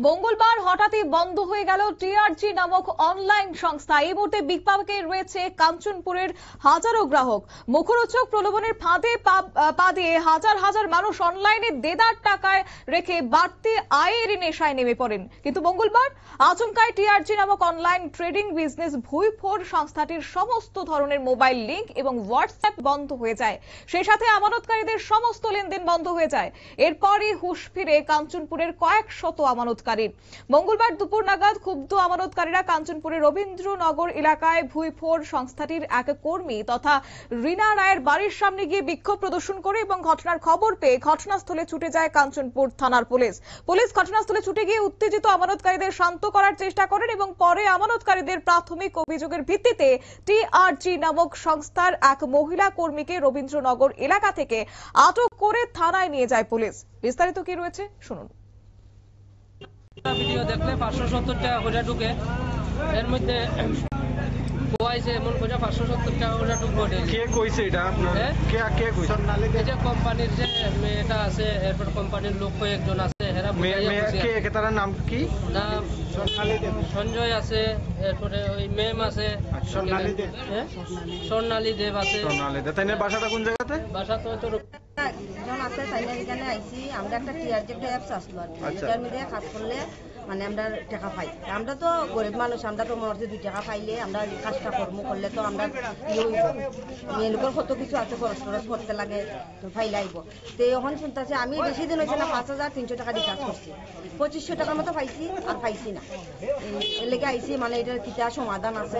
মঙ্গলবার হঠাৎই বন্ধ হয়ে গেল টিআরজি নামক অনলাইন সংস্থা। এই মুহূর্তে বিপাকে রয়েছে কাঞ্চনপুরের হাজারো গ্রাহক। মুখরোচক প্রলোভনের ফাঁদে পা দিয়ে হাজার হাজার মানুষ অনলাইনে দেদার টাকায় রেখে বাড়তি আয়ের নেশায় নেমে পড়েন। কিন্তু মঙ্গলবার আচমকাই টিআরজি নামক অনলাইন ট্রেডিং বিজনেস ভুইফোর সংস্থাটির সমস্ত ধরনের মোবাইল লিংক এবং হোয়াটসঅ্যাপ বন্ধ হয়ে যায়। সেই সাথে আমানতকারীদের সমস্ত লেনদেন বন্ধ হয়ে যায়। এরপরই হুঁশ ফিরে কাঞ্চনপুরের কয়েক শত আমানত। মঙ্গলবার দুপুর নাগাদ ক্ষুব্ধ আমানতকারীরা কাঞ্চনপুরের রবীন্দ্রনগর এলাকায় ভুইফোর সংস্থাটির এক কর্মী তথা রিনা রায়ের বাড়ির সামনে গিয়ে বিক্ষোভ প্রদর্শন করে এবং ঘটনার খবর পেয়ে ঘটনাস্থলে ছুটে যায় কাঞ্চনপুর থানার পুলিশ ঘটনাস্থলে ছুটে গিয়ে উত্তেজিত আমানতকারীদের শান্ত করার চেষ্টা করেন এবং পরে আমানতকারীদের প্রাথমিক অভিযোগের ভিত্তিতে টিআরজি নামক সংস্থার এক মহিলা কর্মীকে রবীন্দ্রনগর এলাকা থেকে আটক করে থানায় নিয়ে যায় পুলিশ। বিস্তারিত কি রয়েছে শুনুন। ভিডিও দেখলে 570 টাকা করে ঢুকে, এর মধ্যে কোয়াইছে এমন করে 570 টাকা করে ঢুকবো। কে কইছে এটা আপনার? কে কইছে? এই যে কোম্পানির যে মেয়েটা আছে, এরপর কোম্পানির লোক কয়েকজন আছে, এরা কে তার নাম কি? নাম সঞ্জয় আছে, এরপরে ওই মেম আছে স্বর্ণালী দেব আছে। স্বর্ণালী দেব। তাইনের বাসাটা কোন জায়গাতে? বাসা তো একজন আছে, তাইলে এখানে আইছি। আমরা একটা টিআরজি একটা অ্যাপস আসলো আর কি, এটার মধ্যে কাজ করলে মানে আমরা টাকা পাই। আমরা তো গরিব মানুষ, আমরা তো মনে 2 টাকা পাইলে আমরা কাজটা কর্ম করলে তো আমরা মেয়ে লোকের কত কিছু আছে, খরচ টরচ করতে লাগে, তো ফাইলে আইব। তো এখন শুনতেছে আমি বেশি দিন হয়েছে না 5300 টাকা রিচার্জ করছি, 2500 টাকার মতো পাইছি আর পাইছি না। এর লেগে আইছি, মানে এটার কিটা সমাধান আছে।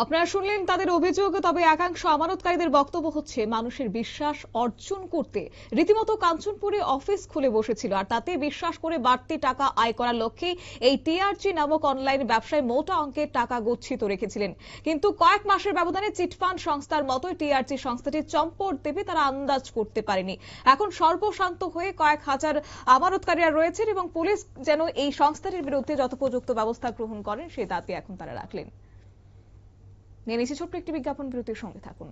আপনারা শুনলেন তাদের অভিযোগ। তবে একাংশ আমানতকারীদের বক্তব্য হচ্ছে মানুষের বিশ্বাস অর্জন করতে রীতিমতো কাঞ্চনপুরে অফিস খুলে বসেছিল, আর তাতে বিশ্বাস করে বাড়তি টাকা আয় করার লক্ষ্যে এই টিআরজি নামক অনলাইন ব্যবসায় মোটা অঙ্কের টাকা গচ্ছিত রেখেছিলেন। কিন্তু কয়েক মাসের ব্যবধানে চিটফান্ড সংস্থার মতো টিআরজি সংস্থাটি চম্পট দেবে তারা আন্দাজ করতে পারেনি। এখন সর্বশান্ত হয়ে কয়েক হাজার আমানতকারীরা রয়েছেন এবং পুলিশ যেন এই সংস্থাটির বিরুদ্ধে যথোপযুক্ত ব্যবস্থা গ্রহণ করেন সেই দাবি এখন তারা রাখলেন। নিয়ে নিচ্ছি ছোট্ট একটি বিজ্ঞাপন বিরতির সঙ্গে থাকুন।